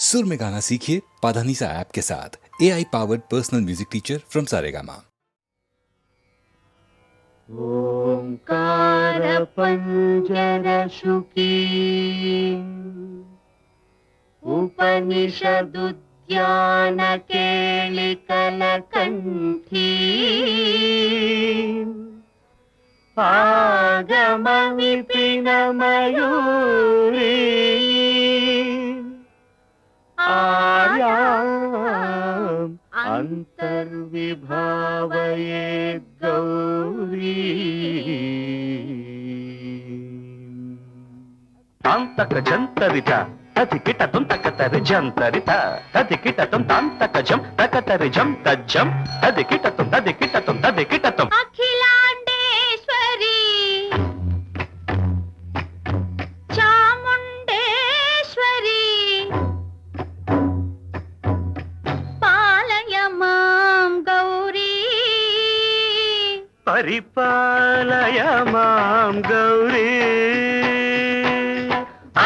सुर में गाना सीखिए पाधानीसा ऐप के साथ। AI powered personal music teacher from Saregama. ओंकार पंजर शुकी उपनिषदुद्यान केलिकल कंठी आगम विपिन मयूरी आर्याम् अंतर्विभावये गौरी तांतक जंतरित तथिकिट तुम तकतरि जंतरित तथिकिट तुम तांतक जम तकतरि जम तज्जम तथिकिट तुम अखिलांडेश्वरी चामुंडेश्वरी पालय मां गौरी परिपालय मां गौरी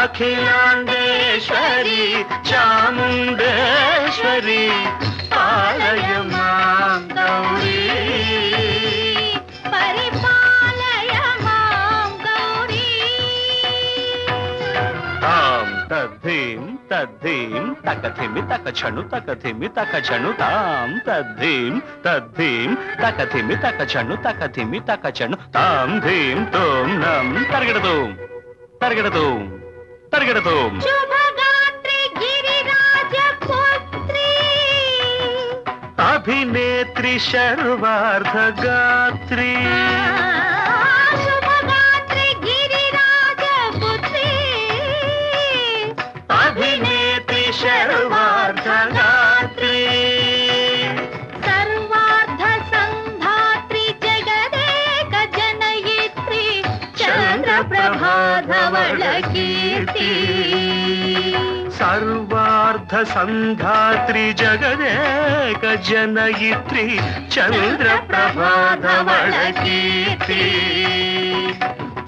अखिलांडेश्वरी चामुंडेश्वरी पालय मां गौरी परिपालय मां गौरी तां तद्धीं तकथिमि तकछनु तां तद्धीं तकथिमि तकछनु तां धीं तुम नं तर्गडतुम शुभगात्री गिरिराज पुत्री अभिनेत्री शर्वार्धगात्री शुभगात्री गिरिराज पुत्री अभिनेत्री शर्वार्धगात्री सर्वार्ध संधात्री जगदेक जनयित्री चंद्रप्रभाधवल कीर्ति सर्वार्ध संधात्री जगदेक जनयित्री चंद्रप्रभाधवल कीर्ति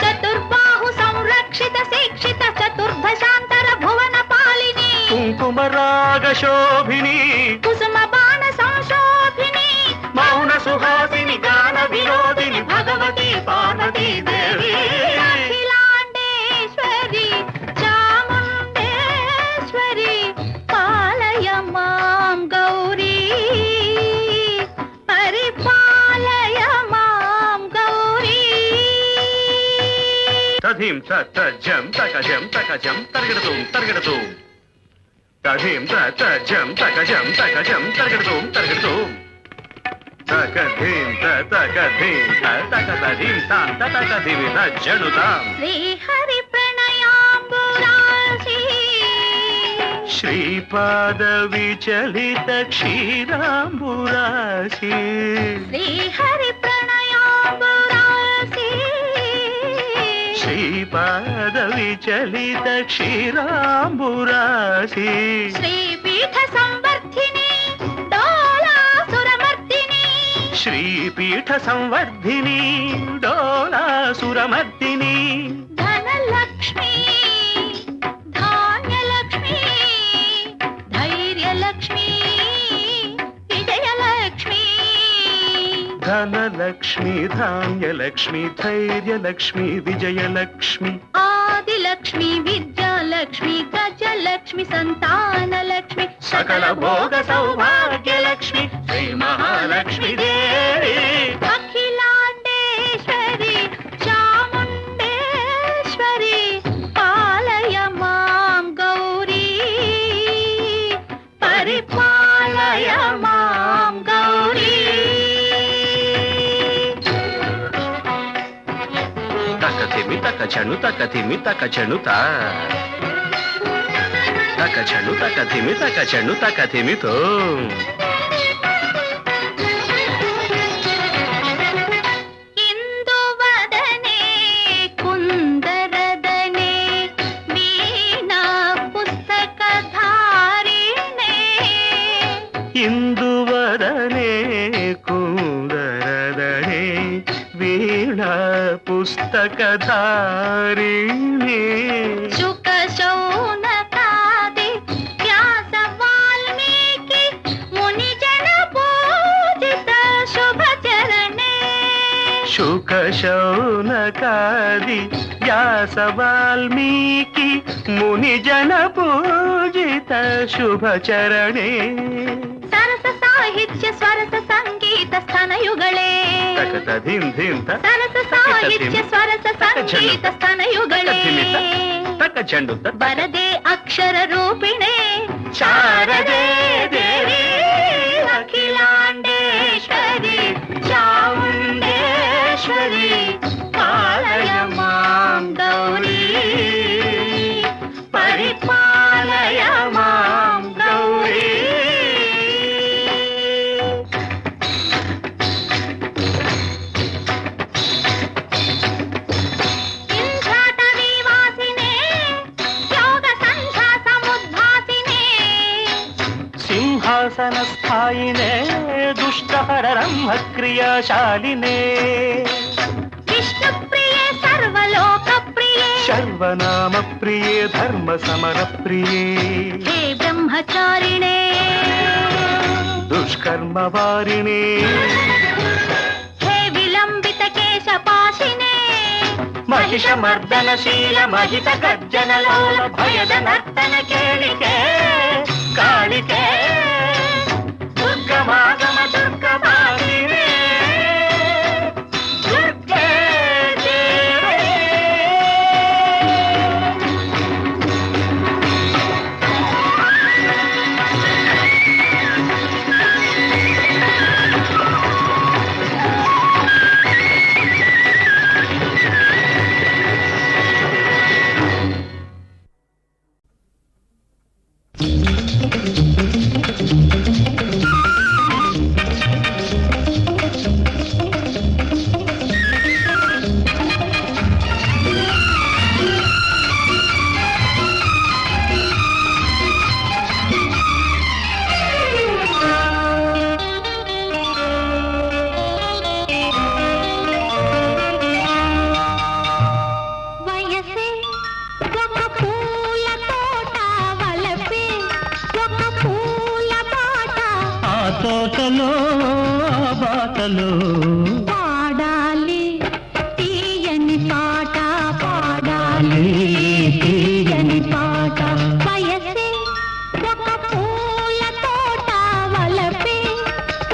चतुर्बाहु संरक्षित शिक्षित चतुर्भशांतर भुवन पालिनी कुंकुम राग शोभिनी कुसुम बाण संशोभिनी मौन सुहासिनी गान विनोदिनी भगवती पार्वती देवी अखिलांडेश्वरी चामुंडेश्वरी पालय मां गौरी परिपालय मां गौरी तधीं तज्जं तकजं तर्गडतुं तधीं तज्जं तकजं तर्गडतुं तकधीं तकधीं तां तकधीमि तज्जनुतां श्री हरि प्रणयाम्बुरासी श्रीपाद विचलित क्षीराम्बुरासी श्री हरि प्रणयाम्बुरासी श्रीपाद विचलित क्षीराम्बुरासी श्रीपीठ संवर्धिनी डोलासुरमर्दिनी श्रीपीठ संवर्धिनी डोलासुरमर्दिनी धनलक्ष्मी धान्यलक्ष्मी धैर्यलक्ष्मी विजयलक्ष्मी धनलक्ष्मी धान्यलक्ष्मी धैर्यलक्ष्मी विजयलक्ष्मी आदिलक्ष्मी विद्यालक्ष्मी गजलक्ष्मी संतानलक्ष्मी सकल भोग सौभाग्यलक्ष्मी श्री महालक्ष्मी देवी अखिलांडेश्वरी चामुंडेश्वरी पालय मां गौरी परिपालय मां गौरी तकथिमि तकछनु तकथिमि तो इंदुवदने कुंदरदने वीणा पुस्तकधारिणे इंदुवदने कुंदरदने वीणा पुस्तकधारिणी शुक शौनकादि व्यास శౌనకాది వ్యాస వాల్మీకి ముని జన పూజిత శుభచరణే సరస సాహిత్య స్వరస సంగీత స్తనయుగళే సరస సాహిత్య స్వరస సంగీత స్తనయుగళే వరదే అక్షర రూపిణే శారదే దేవి అఖిలాండేశ్వరి చాముండేశ్వరి పాలయ మాం గౌరీ పరిపాలయ మాం గౌరీ సింహాసనస్థాయినే దుష్టహరరమ్మ క్రియాశాలినే విష్ణుప్రియే సర్వలోక ప్రియే సర్వనామ ప్రియే ధర్మ సమర ప్రియే హే బ్రహ్మచారిణే దుష్కర్మ వారిణే హే విలంబిత కేశపాశినే మహిషమర్దనశీల మహిత గర్జనలోల భయద నర్తన కేళికే కాళికే దుర్గమాగమ దుర్గమాలినే దుర్గే దేవే తోటలో బాటలో పాడాలి తీయని పాట పాడాలి తీయని పాట వయసే ఒక పూల తోట వలపే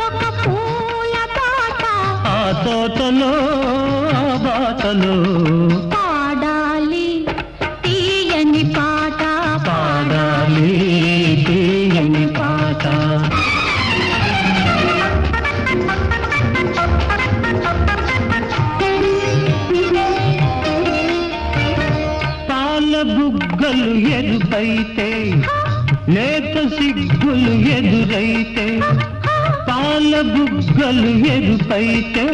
ఒక పూల తోట ఆ తోటలో బాటలో పాడాలి తీయని పాట పాడాలి తీయని పాట బుగ్గలు ఎరుపైతే లేత సిగ్గులు ఎదురైతే పాల బుగ్గలు ఎరుపైతే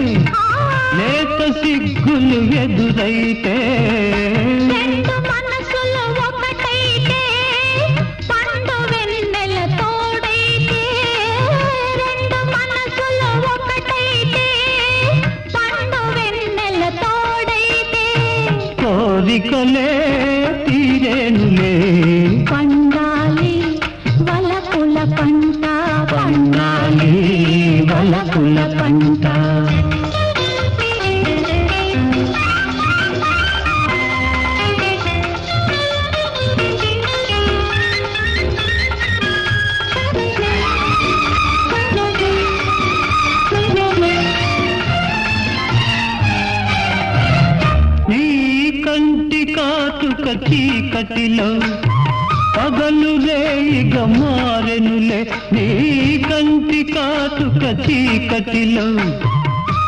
లేత సిగ్గులు ఎదురైతే రెండు మనసులు ఒకటైతే పండు వెన్నెల తోడైతే రెండు మనసులు ఒకటైతే పండు వెన్నెల తోడైతే కోరికలే తీరేనులే పండాలి వలపుల పంట పండాలి వలపుల పంట నీ కంటి కాటుక చీకటిలో పగలు రేయిగ మారెనులే నీ కంటి కాటుక చీకటిలో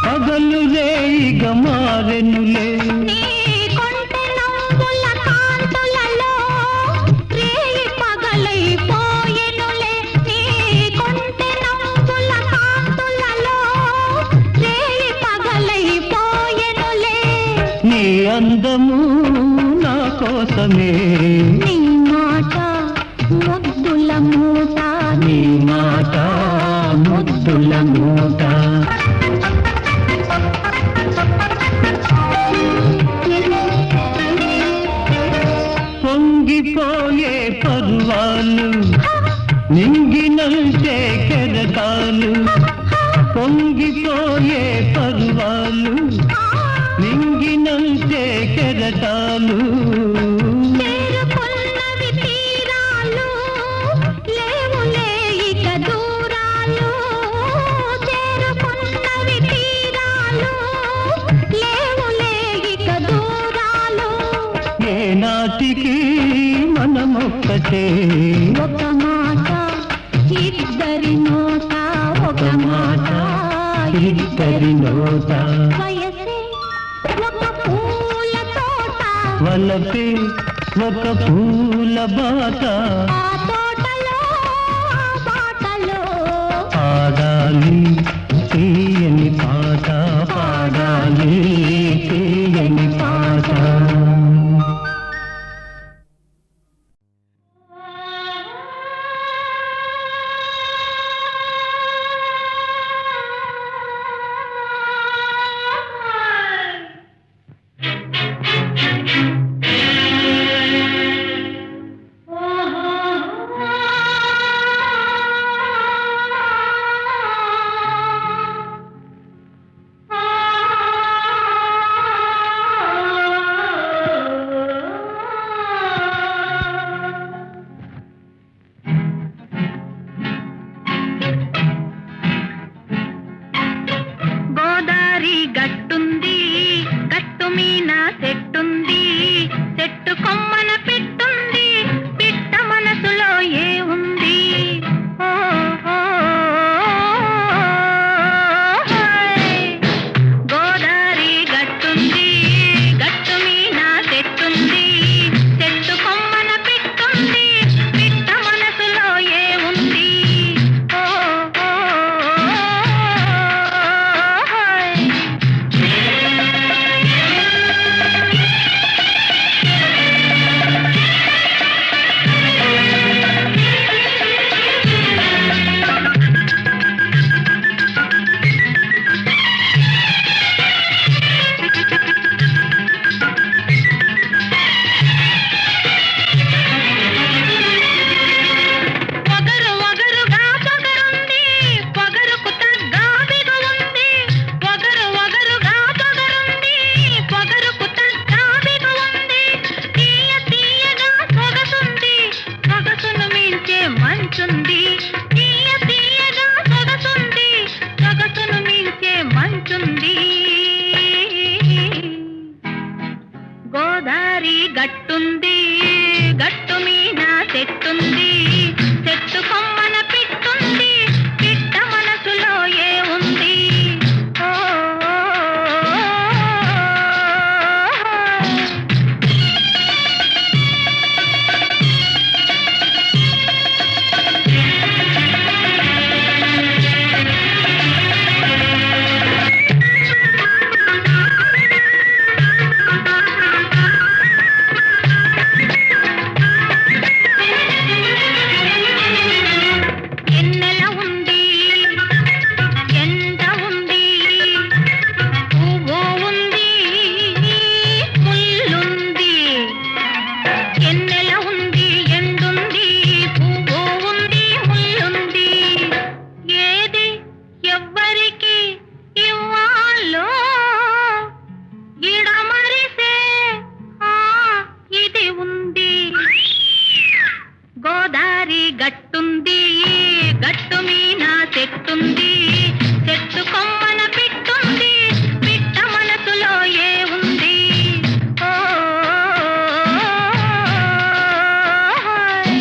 పగలు రేయిగ మారెనులే నీ కొంటె నవ్వుల కాంతులలో రేయి పగలైపోయెనులే నీ కొంటె నవ్వుల కాంతులలో రేయి పగలైపోయెనులే నీ అందము నా కోసమే నీ మాట ముద్దుల మూట నీ మాట ముద్దుల మూట పొంగిపోయే పర్వాలు నింగినంటే కెరటాలు పొంగిపోయే పర్వాలు పొంగినంతే కెరటాలు చేరుకున్నవి తీరాలు లేవులే ఇక దూరాలు చేరుకున్నవి తీరాలు లేవులే ఇక దూరాలు ఏనాటికి మనమొక్కటే ఒక మాట ఇద్దరి నోట ఒక మాట ఇద్దరి నోట వయసే ఒక పూల తోట వలపే ఒక పూల బాట ఆ తోటలో ఆ బాటలో పాడాలి తీయని పాట పాడాలి తీయని పాట గోదారి గట్టుంది గట్టు మీన చెట్టుంది చెట్టు కొమ్మన పెట్టుంది పిట్ట మనసులో ఏ ఉంది ఓ ఓ, హోయ్. గోదారి గట్టుంది గట్టు మీన చెట్టుంది చెట్టు కొమ్మన పెట్టుంది పిట్ట మనసులో ఏ ఉంది ఓ ఓ, హోయ్. పొగరు ఒగరుగా పొగరుంది పొగరుకు తగ్గ బిగు ఉంది పొగరు ఒగరుగా పొగరుంది పొగరుకు తగ్గ బిగు ఉంది తీయ తీయగా సొగసుంది సొగసును మించే మంచుంది తీయ తీయగా సొగసుంది సొగసును మించే మంచుంది గోదారి గట్టుంది గట్టు మీన చెట్టుంది చెట్టు కొమ్మన పిట్టుంది పిట్ట మనసులో ఏ ఉంది ఓ ఓ, ఎన్నెల ఉంది ఎండ ఉంది పువ్వు ఉంది ముల్లుంది ఎన్నెల ఉంది ఎండుంది పువ్వు ఉంది ముల్లుంది ఏది ఎవ్వరికి ఇవ్వాలో ఇడమరిసే ఆ ఇది ఉంది గోదారి గట్టుంది గట్టు మీన చెట్టుంది చెట్టు కొమ్మన పిట్టుంది పిట్ట మనసులో ఏ ఉంది ఓ హోయ్.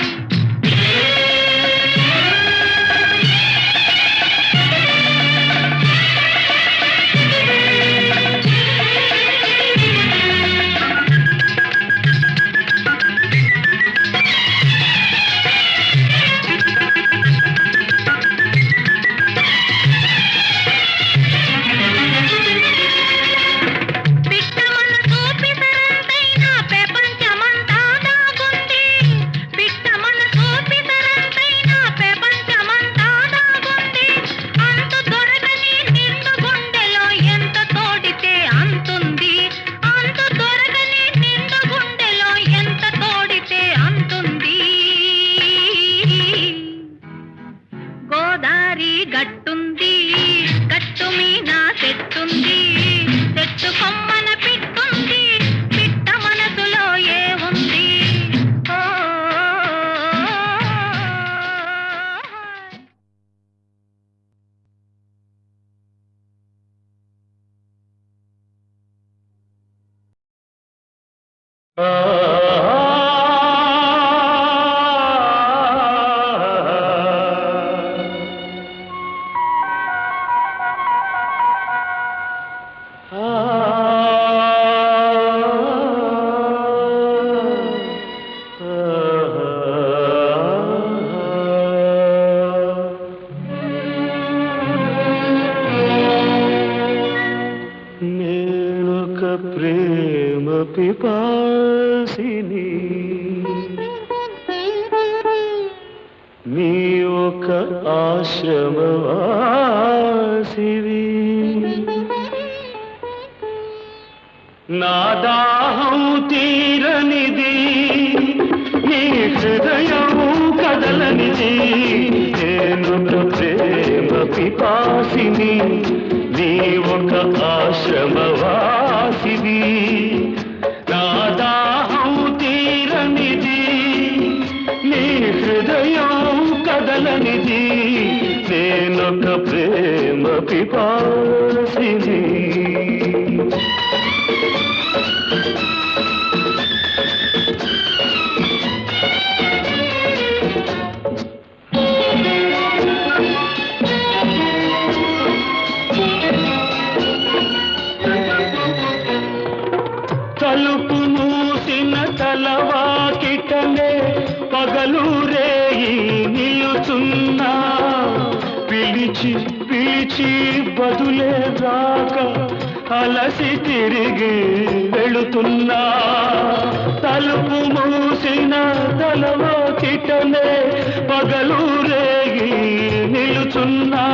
గట్టుంది గట్టు మీద చెట్టుంది చెట్టు కొమ్మన పిట్ట పిపాసిని నీ ఒక ఆశ్రమవాసివి నా దాహం తీరనిది నీ హృదయము కదలనిది నేనొక ప్రేమ పిపాసిని నీ ఒక ఆశ్రమవాసివి నా దాహం తీరనిది నీ హృదయం కదలనిది నేనొక ప్రేమ పిపాసిని తలుపు మూసిన తలవాకిటనే పగలు రేయి నిలుచున్నా పిలిచి పిలిచి బదులే రాక అలసి తిరిగి వెళుతున్నా తలుపు మూసిన తలవాకిటనే పగలు రేయి నిలుచున్నా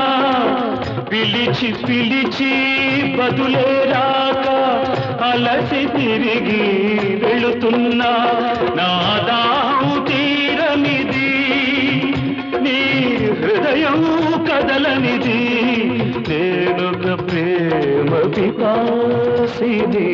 పిలిచి పిలిచి బదులే రాక అలసి తిరిగి వెళుతున్నా నా దాహం తీరనిది నీ హృదయం కదలనిది నేనొక ప్రేమ పిపాసిని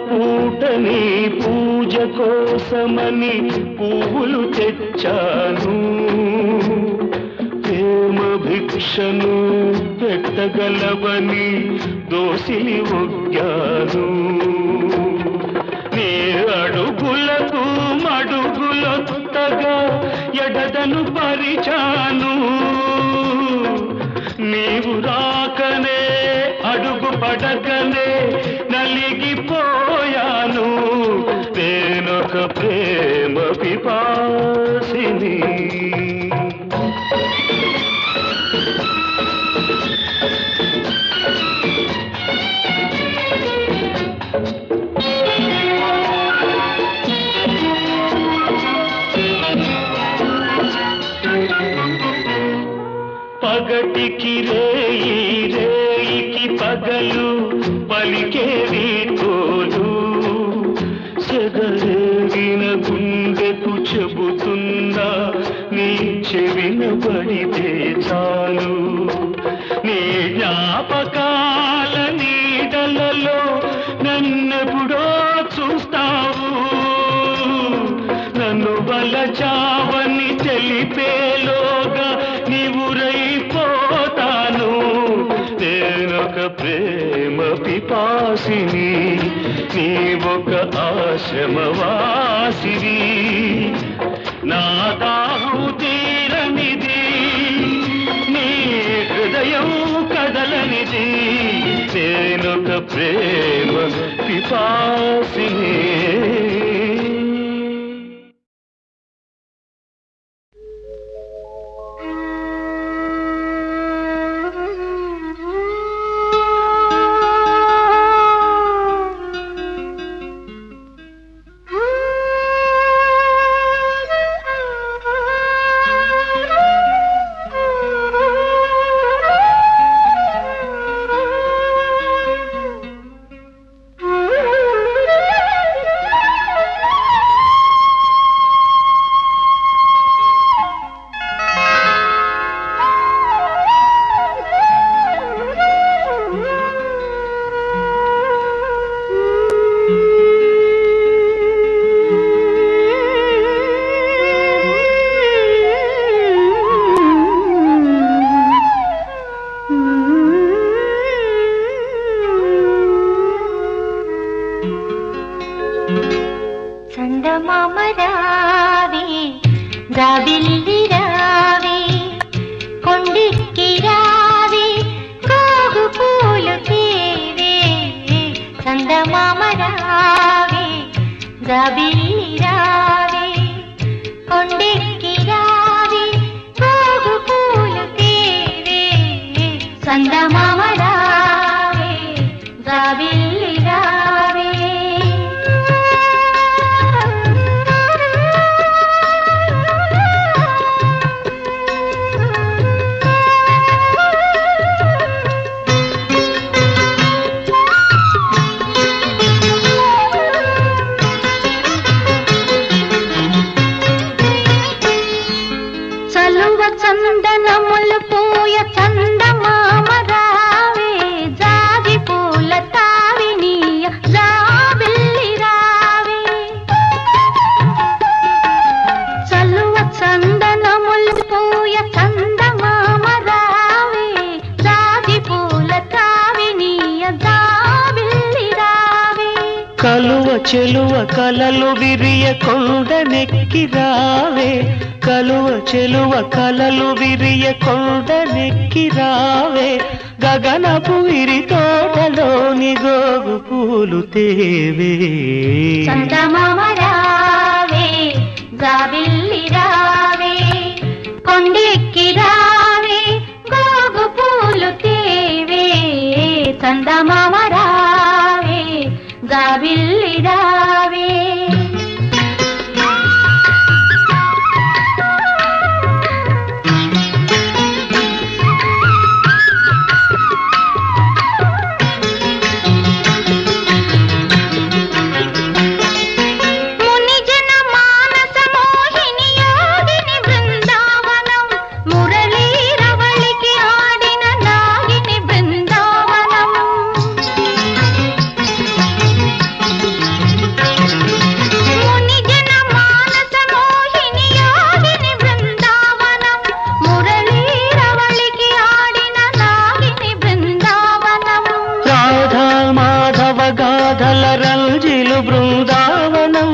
పూటని పూజ కోసమని పువ్వులు తెచ్చాను ప్రేమ భిక్షను పెట్టగలవని దోసిలి ఒగ్గాను నీ అడుగులకు మడుగులొత్తగా ఎడదను పరిచాను నీవు రాకనే అడుగు పడకనే నలిగిపోయాను నేనొక ప్రేమ పిపాసిని పగటికి రేయి రేయికి పగలు పలికేవి తోలు సెగరేగిన గుండెకు చెబుతున్నా నీ చెవిన పడితే చాలు నీ జ్ఞాపకాల నీడలలో నన్నెప్పుడో చూస్తావు నన్ను వలచావని తెలిపేలోగా నీవురైపోతాను నేనొక ప్రేమ పిపాసిని నీ ఒక ఆశ్రమవాసివి నా దాహం తీరనిది నీ హృదయం కదలనిది నేనొక ప్రేమ పిపాసిని జాబిల్లి రావే కొండిక్కి రావే కాగు పూలు తేవే జాబిల్లి రావే కొండెక్కి రావే గోగు పూలు తేవే చందమామ రావే జాబిల్లి రావే చందనములు పూయ చందమామ రావే జాజి పూల తావినీయ జాబిల్లి రావే చలువ చందనములు పూయ చందమామ రావే జాజి పూల తావినీయ జాబిల్లి రావే కలువ చెలువ కలలు విరియ కొండనెక్కి రావే కలువ చెలువ కలలు విరియ కొండనెక్కి రావే గగనపు విరి తోటలోని గోగు పూలు తేవే చందమామ రావే జాబిల్లి రావే కొండెక్కి రావే గోగు పూలు తేవే చందమామ రావే జాబిల్లి రావే రంజిలు బృందావనం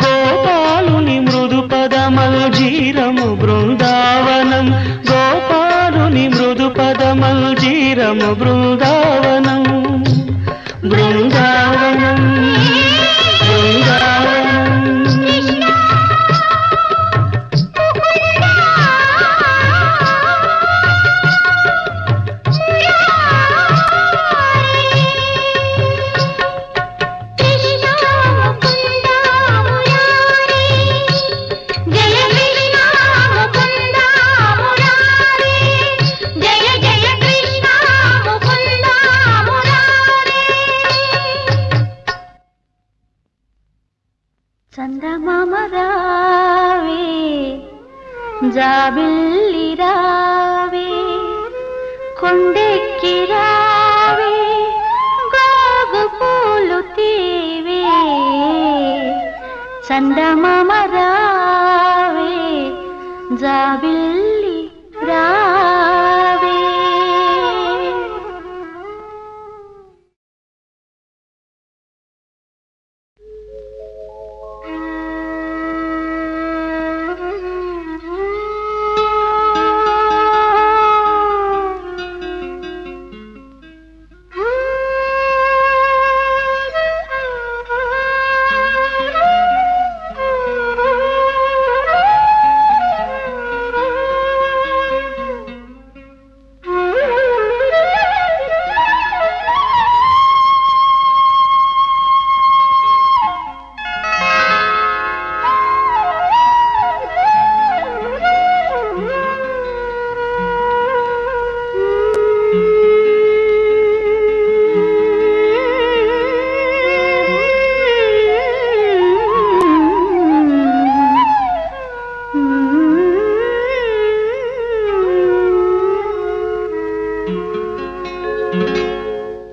గోపాలుని మృదు పదమల్జీరము బృందావనం గోపాలుని మృదు పదమల్జీరము బృందావనం బృందావనం బృందావనం చందమామ రావే జాబిల్లి రావే కొండెక్కి రావే గోగు పూలు తీవే చందమామ రావే జాబిల్లి రావే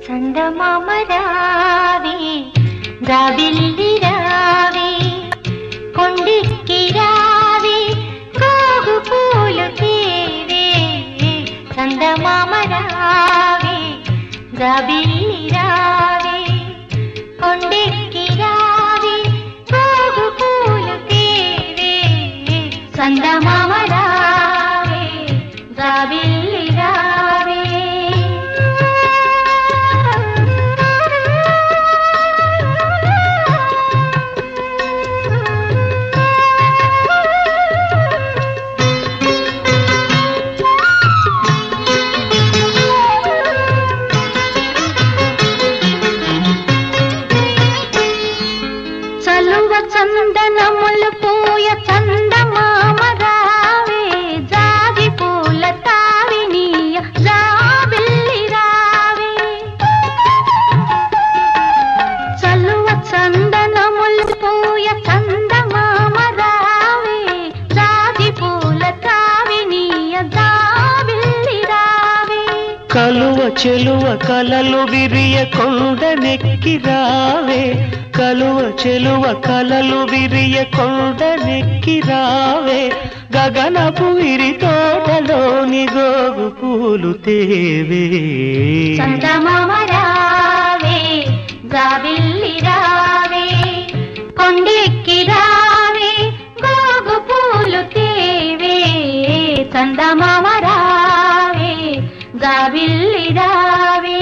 చందమామ రావే జాబిల్లి రావే కొండెక్కి రావే గోగు పూలు తేవే చందమామ రావే జాబిల్లి రావే కొండెక్కి రావే గోగు పూలు తేవే చందమామ రావే జాబిల్లి రావే కలువ చెలువ కలలు విరియ కొండనెక్కి రావే కలువ చెలువ కలలు విరియ కొండనెక్కి రావే గగనపు విరి తోటలోని గోగు పూలు తేవే చందమామ రావే జాబిల్లి రావే కొండెక్కి రావే గోగు పూలు తేవే చందమామ రావే జాబిల్లి రావే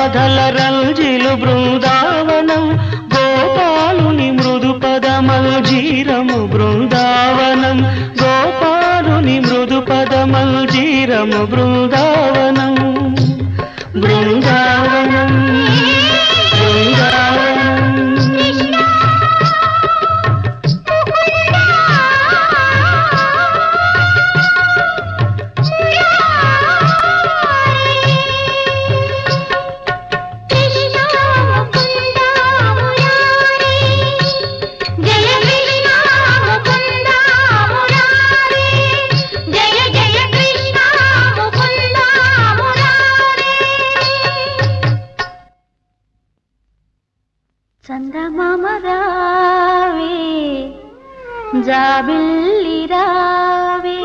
రంజిలు బృందావనం గోపాలుని మృదు పదమల్జీరము బృందావనం గోపాలుని మృదు పదమల్జీరము బృందావనం బృందావనం చందమామ రావే జాబిల్లి రావే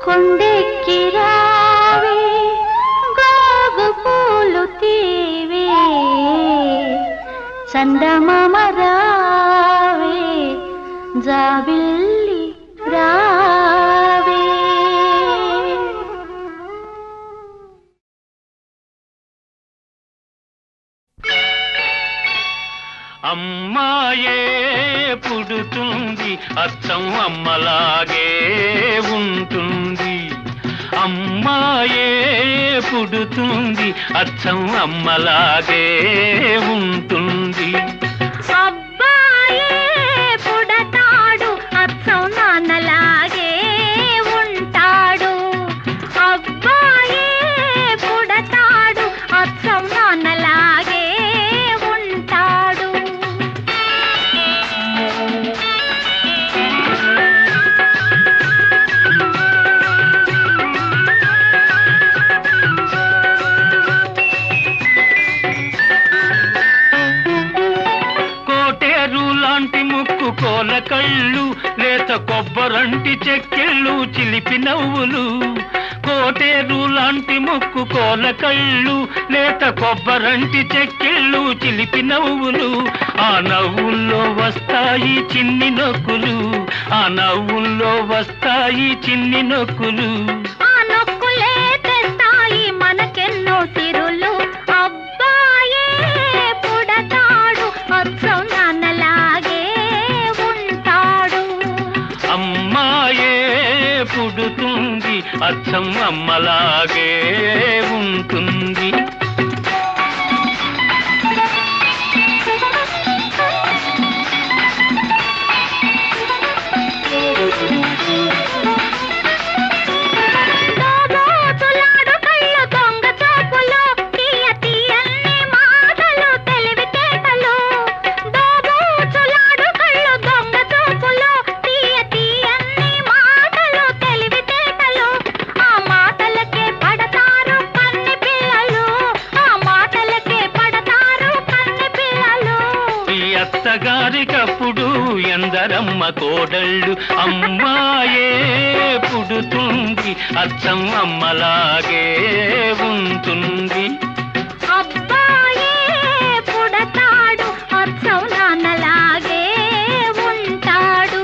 కొండెక్కి రావే గోగు పూలు తీవే చందమామ రావే జాబిల్లి రావే అమ్మాయే పుడుతుంది అచ్చం అమ్మలాగే ఉంటుంది అమ్మాయే పుడుతుంది అచ్చం అమ్మలాగే ఉంటుంది అబ్బాయే పుడతాడు అచ్చం నాన్నలాగే ఉంటాడు అబ్బాయే పుడతాడు అచ్చం నాన్నలాగే ఉంటాడు కోల కళ్ళు లేత కొబ్బరంటి చెక్కిళ్ళు చిలిపి నవ్వులు కోటేరు లాంటి ముక్కు కోల కళ్ళు లేత కొబ్బరంటి చెక్కిళ్ళు చిలిపి నవ్వులు ఆ నవ్వుల్లో వస్తాయి చిన్ని నొక్కులు ఆ నవ్వుల్లో వస్తాయి చిన్ని నొక్కులు ఆ నొక్కులే తెస్తాయి మనకెన్నో సిరులు అబ్బాయే పుడతాడు అచ్చం నాన్నలాగే అమ్మాయే పుడుతుంది అచ్చం అమ్మలాగే ఉంటుంది అత్తగారికప్పుడు ఎందరమ్మ కోడళ్ళు అమ్మాయే పుడుతుంది అచ్చం అమ్మలాగే ఉంటుంది అబ్బాయే పుడతాడు అచ్చం నాన్నలాగే ఉంటాడు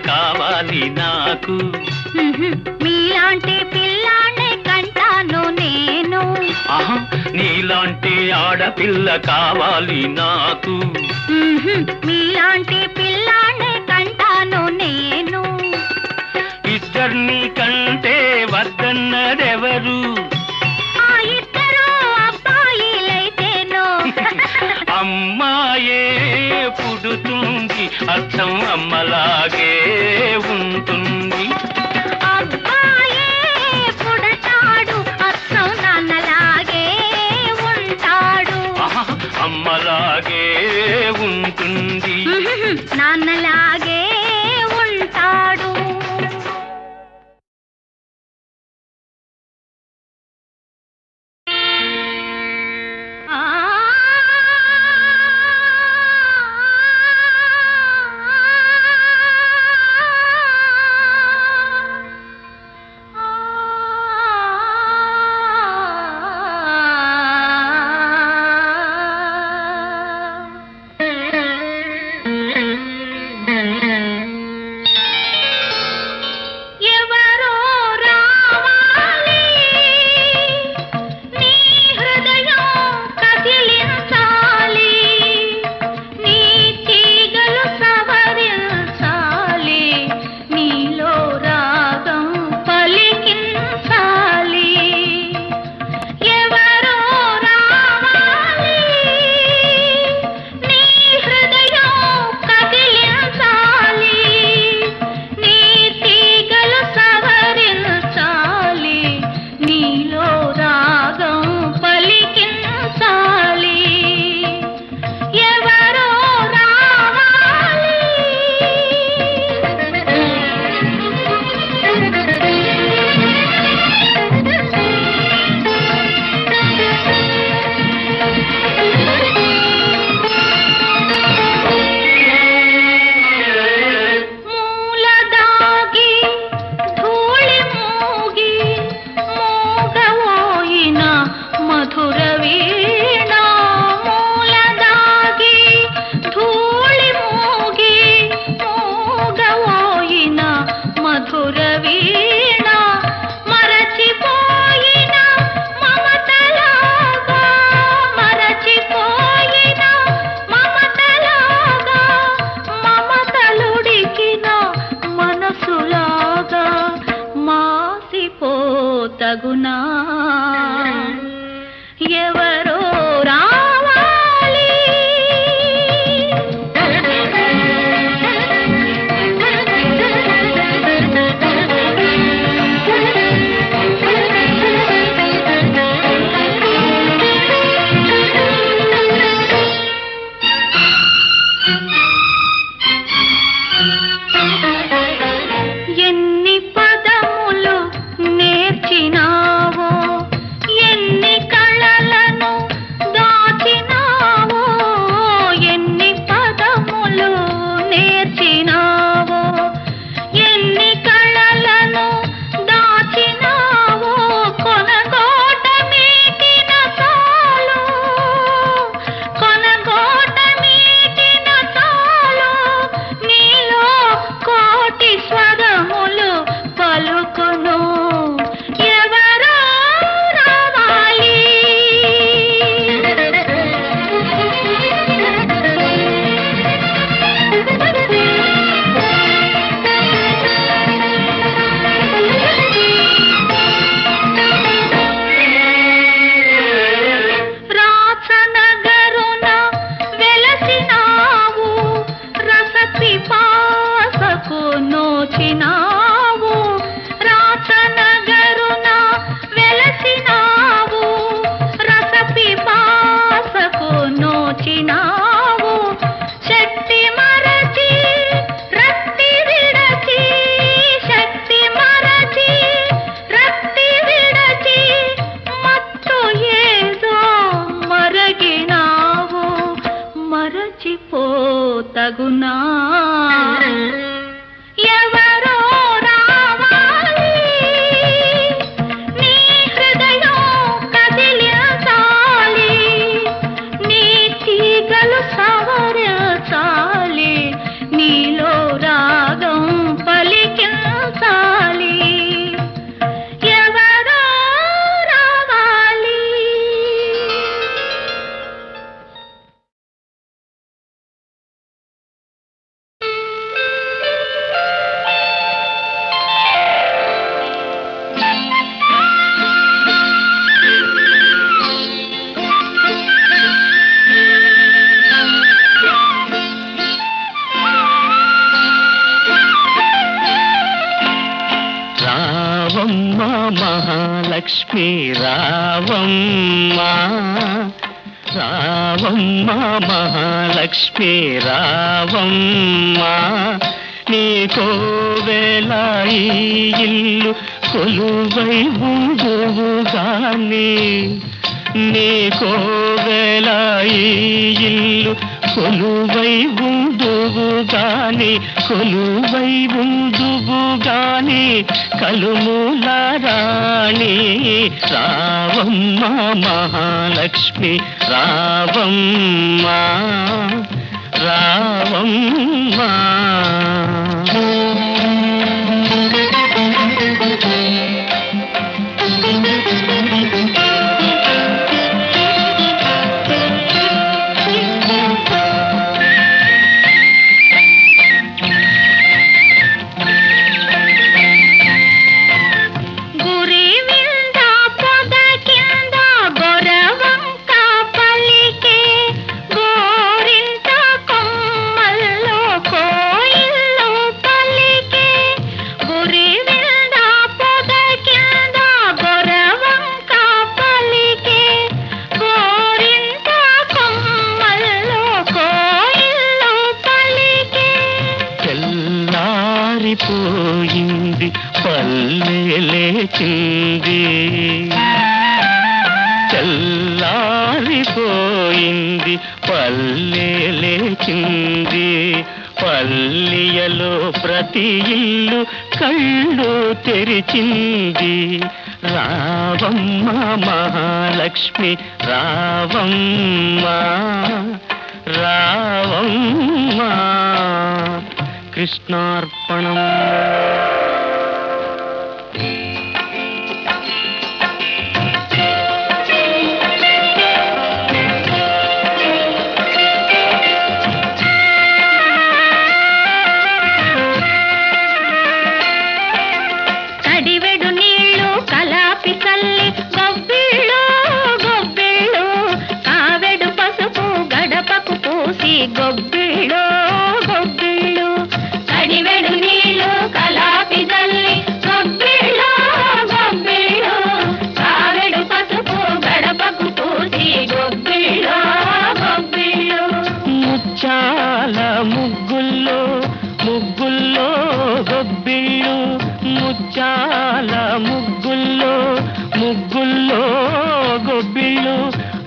కావాలి నాకు. మీలాంటి పిల్లాన్ని కంటాను నేను. ఆహా, నీలాంటి ఆడపిల్ల కావాలి నాకు. మీలాంటి పిల్లాన్ని కంటాను నేను. ఇద్దరిని కంటే వద్దన్నదెవరు? ఆ ఇద్దరు అబ్బాయిలైతేనో. అమ్మాయే పుడుతుంది, అర్థం అమ్మలాగే ఉంటుంది. అబ్బాయే పుడతాడు, అచ్చం నాన్నలాగే ఉంటాడు. ఆహా, అమ్మలాగే ఉంటుంది. నాన్నలాగే ఉంటాడు. ఎవరో రావాలి, నీ హృదయం కదిలించాలి, నీ తీగలు సవరించాలి, నీలో రాగం పలికించాలి. ఎవరో రావాలి, నీ హృదయం కదిలించాలి, నీ తీగలు సవరించాలి, నీలో రాగం పలికించాలి. ఎవరో రావాలి. మూల దాగి ధూళి మూగి మోగవోయిన మధుర వీణ. మూల దాగి ధూళి మూగి మోగవోయిన మధుర వీణ. మరచిపోయిన మమతలాగా, మరచిపోయిన మమతలాగా, మమతలుడికిన మనసులాగా మాసిపోతగునా. ఎవరో రావాలి. ఎన్ని పదములు నేర్చినావో, ఎన్ని కళలను దాచినావో, ఎన్ని పదములు నేర్చినావో, ఎన్ని కళలను దాచినావో. కొనగోట మీటిన చాలు, కొనగోట మీటిన చాలు, నీలో కోటి స్వరములు పలుకును. ఎవరో రావాలి. రాచనగరున వెలసినావు, రసపిపాసకు నోచినావు. రాచనగరున వెలసినావు, రసపిపాసకు నోచినావు. శక్తి మరచి రక్తి విడచి, శక్తి మరచి రక్తి విడచి, మత్తు ఏదో మరగినావు. మరచిపోతగునా. ఎవరో రావాలి, నీ హృదయం కదిలించాలి, నీ తీగలు సవరించాలి, నీలో రాగం రావమ్మ మహాలక్ష్మి రావమ్మ, రావమ్మ మహాలక్ష్మి రావమ్మ, నీకోవేళ ఈ ఇల్లు కొలువై ఉందువుగాని, నీకోవేళ ఈ ఇల్లు కొలువై ఉందువుగాని, కొలువై ఉందువుగాని కలుమూల రాణి రావమ్మ మహాలక్ష్మి రావమ్మ, రావమ్మ. పోయింది పల్లె లేచింది, చల్లారిపోయింది పల్లె లేచింది, పల్లియలో ప్రతి ఇల్లు కళ్ళు తెరిచింది, రావమ్మ మహాలక్ష్మి రావమ్మ, రావమ్మ. కృష్ణార్పణం. కడివెడు నీళ్ళు కలాపి చల్లి గొబ్బిళ్ళు గొబ్బిళ్ళు, కావెడు పసుపు గడపకు పూసి గొబ్బిళ్ళు గొబ్బిళ్ళు, కడివెడు నీళ్ళు కలాపి చల్లి గొబ్బిళ్ళు గొబ్బిళ్ళు, కావెడు పసుపు గడపకు పూసి గొబ్బిళ్ళు గొబ్బిళ్ళు. ముచ్చాల ముగ్గుల్లో ముగ్గుల్లో గొబ్బిళ్ళు, ముచ్చాల ముగ్గుల్లో ముగ్గుల్లో గొబ్బిళ్ళు,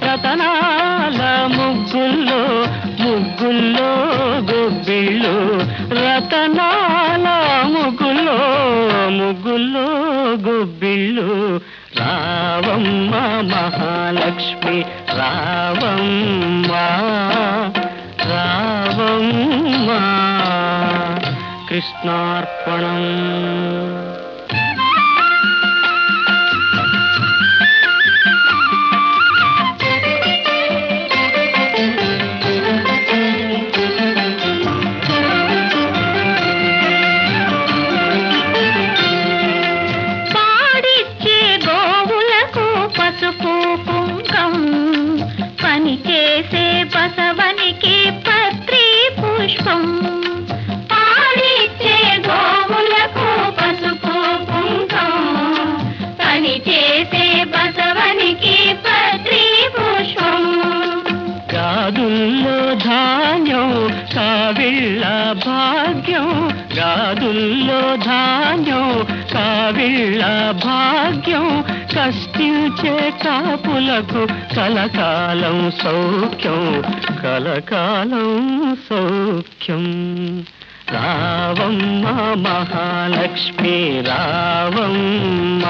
రతనాల ముగ్గుల్లో ముగ్గుల్లో గొబ్బిళ్ళు, రతనాల ముగ్గుల్లో ముగ్గుల్లో గొబ్బిళ్ళు, రావమ్మ మహాలక్ష్మి రావమ్మ, రావమ్మ. కృష్ణార్పణం. పాడిచ్చే గోవులకు పసుపు కుంకం, పని చేసే బసవనికి పత్రి పుష్పం, పాడిచ్చే గోవులకు పసుపు కుంకం, పని చేసే బసవనికి పత్రి పుష్పం. గాదుల్లో ధాన్యం కావిళ్ళ భాగ్యం, గాదుల్లో ధాన్యం కావిళ్ళ భాగ్యం, కష్టించే కాపులకు కలకాలం సౌఖ్యం, కలకాలం సౌఖ్యం. రావమ్మ మహాలక్ష్మి రావమ్మ,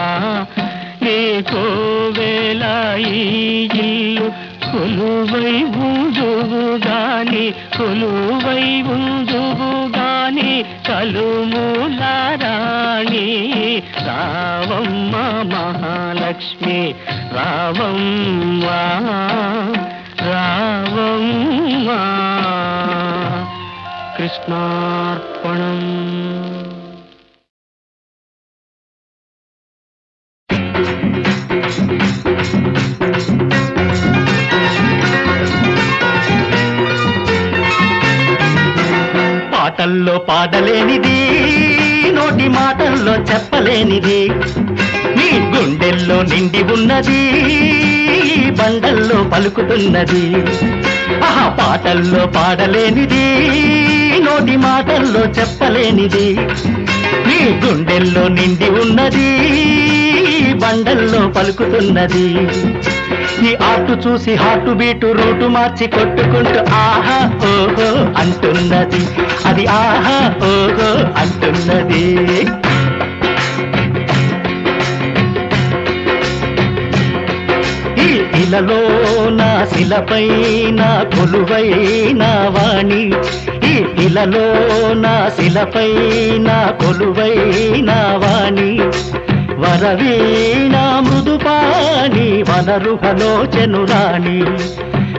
నీకోవేళ ఈ ఇల్లు కొలువై ఉందువుగాని, కొలువై ఉందువుగాని కలుమూల రాణి రావమ్మ మహాలక్ష్మి రావమ్మ, రావమ్మ. కృష్ణార్పణం. పాటల్లో పాడలేనిది నోటి మాటల్లో చెప్పలేనిది నీ గుండెల్లో నిండి ఉన్నది బండల్లో పలుకుతున్నది ఆహా పాటల్లో పాడలేనిది నోటి మాటల్లో చెప్పలేనిది నీ గుండెల్లో నిండి ఉన్నది బండల్లో పలుకుతున్నది ఈ ఆటు చూసి హాటు బీటు రూటు మార్చి కొట్టుకుంటూ ఆహా ఓహో అంటున్నది అది ఆహా ఓహో అంటున్నది ఈ ఇలలో నా శిలపై నా కొలువైన వాణి ఈ ఇలలో నా శిలపై నా కొలువైన వాణి వరవీణ మృదుపాణి వనరుహలోచనురాణి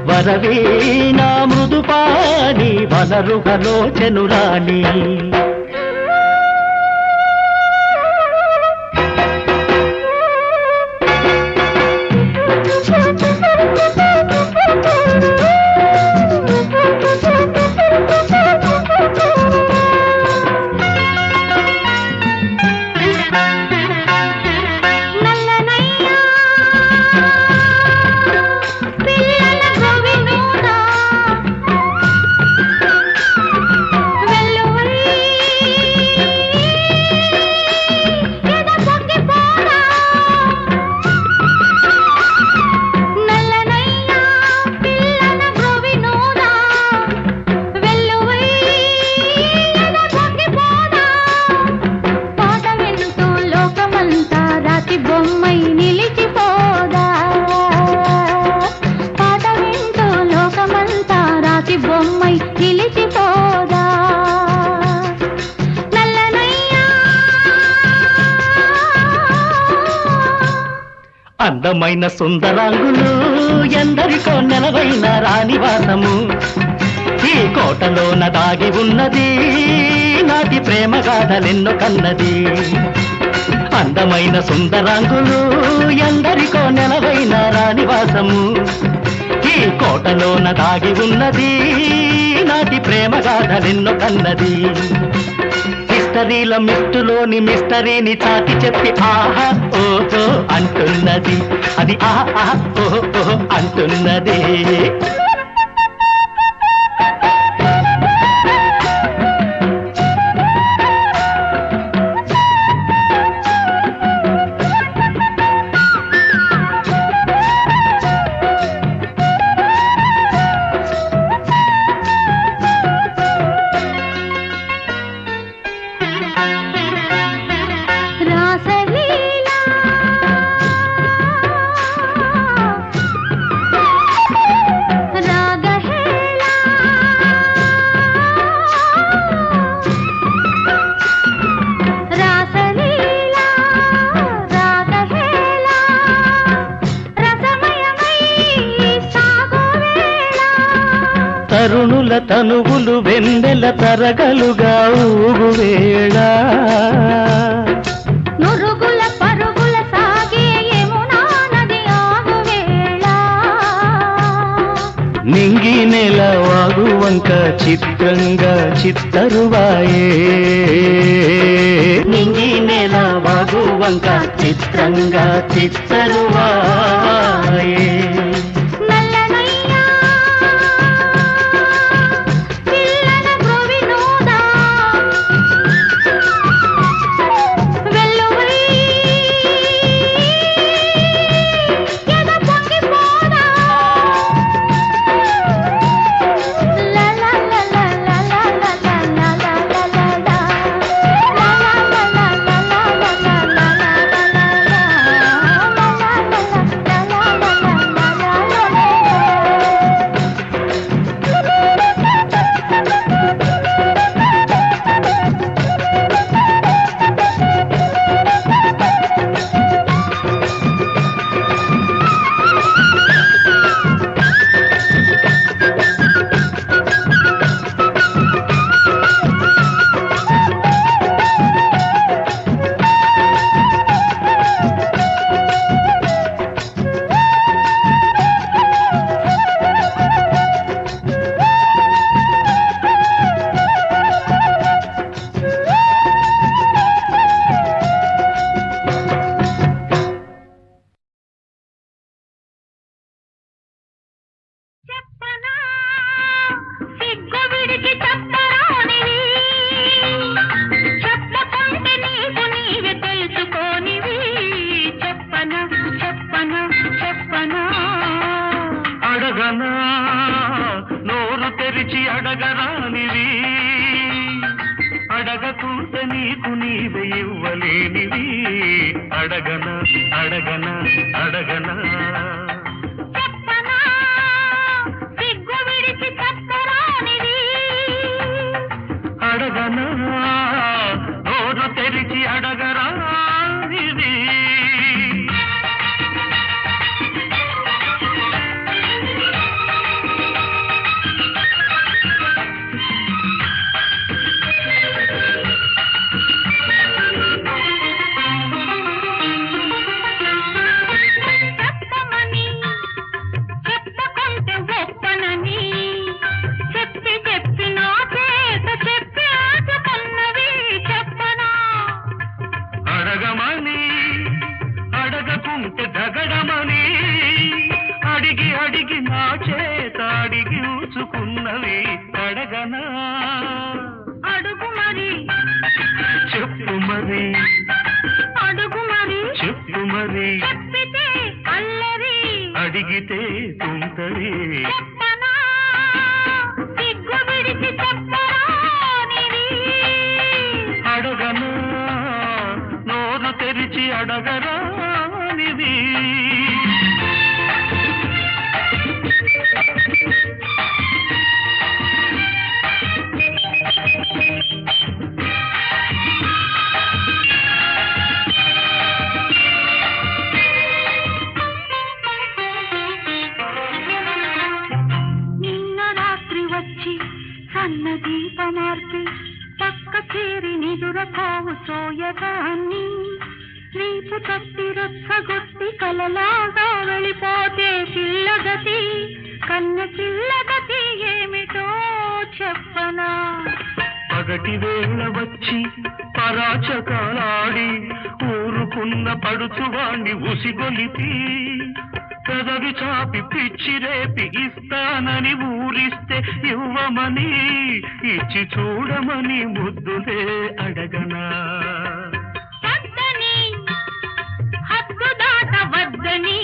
వరవీణ మృదుపాణి వనరుహలోచనురాణి అందమైన సుందరాంగులు ఎందరికో నెలవైన రాణివాసము ఈ కోటలోన దాగి ఉన్నది నాటి ప్రేమ గాథలెన్నో కన్నది అందమైన సుందరాంగులు ఎందరికో నెలవైన రాణివాసము ఈ కోటలోన దాగి ఉన్నది నాటి ప్రేమ గాథలెన్నో కన్నది మిస్టరీల మిస్టులోని మిస్టరీని చాటి చెప్పి ఆహా ఓహో అంటున్నది అది ఆహా ఓహో అంటున్నది తరుణుల తనువులు వెన్నెల తరగలుగా ఊగువేళ నురుగుల పరుగుల సాగే యమునా నది ఆగువేళ నింగి నెల వాగు వంక చిత్రంగా చిత్తరువాయే నింగి నెల వాగు వంక చిత్రంగా చిత్తరువాయే తెరిచి అడగరానివి, అడగకుంటే నీకు నీవే ఇవ్వలేనివి. అడగనా అడగనా అడగనా చెప్పనా సిగ్గు విడిచి చెప్పరానివి, అడగనా నోరు తెరిచి అడగరానివి. చెప్పమని చెప్పుకుంటే ఒప్పనని చెప్పి చెప్పి నా చేత చెప్పి ఆటకున్నవి. చెప్పనా అడగమని అడగకుంటే దగడమని అడిగి అడిగి నా చేత అడిగి ఊచుకున్నవి. అడగనా అడుగు మరి చెప్పు మరి, అడుగు మరి చెప్పు మరి, చెప్పితే అల్లరి అడిగితే తుంటరి. చెప్పనా సిగ్గు విడిచి చెప్పరానివి, అడగనా నోరు తెరిచి అడగరానిది. నిన్న రాత్రి వచ్చి సన్న దీపమార్పి పక్క చేరి నిదురపోవు సోయగాన్ని నీపు తప్పి రచ్చగొట్టి కలలాగా వెళ్ళిపోతే పిల్లగతి కన్న పిల్లగతి ఏమిటో చెప్పనా పగటి వేళ వచ్చి పరాచకాలాడి ఊరుకున్న పడుచువాణ్ణి ఉసిగొలిపి పెదవి చాపి పిచ్చి రేపి ఇస్తానని ఊరిస్తే ఇవ్వమని ఇచ్చి చూడమని ముద్దులే అడగనా. వద్దని హద్దు దాటవద్దని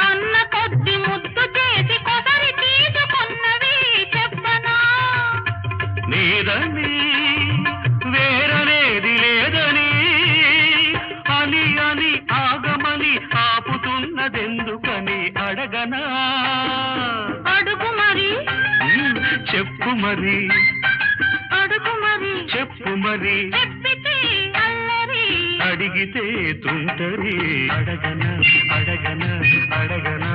అన్న కొద్ది ముద్దు చేసి కొసరి తీసుకున్నవి. చెప్పనా నీదని వేరనేది లేదని అని అని ఆగమని ఆపుతున్నదెందుకని. అడగనా అడుగు మరి చెప్పు మరి, అడుగు మరి చెప్పు మరి, చెప్పితే అల్లరి అడిగితే తుంటరి. అడగనా అడగనా అడగనా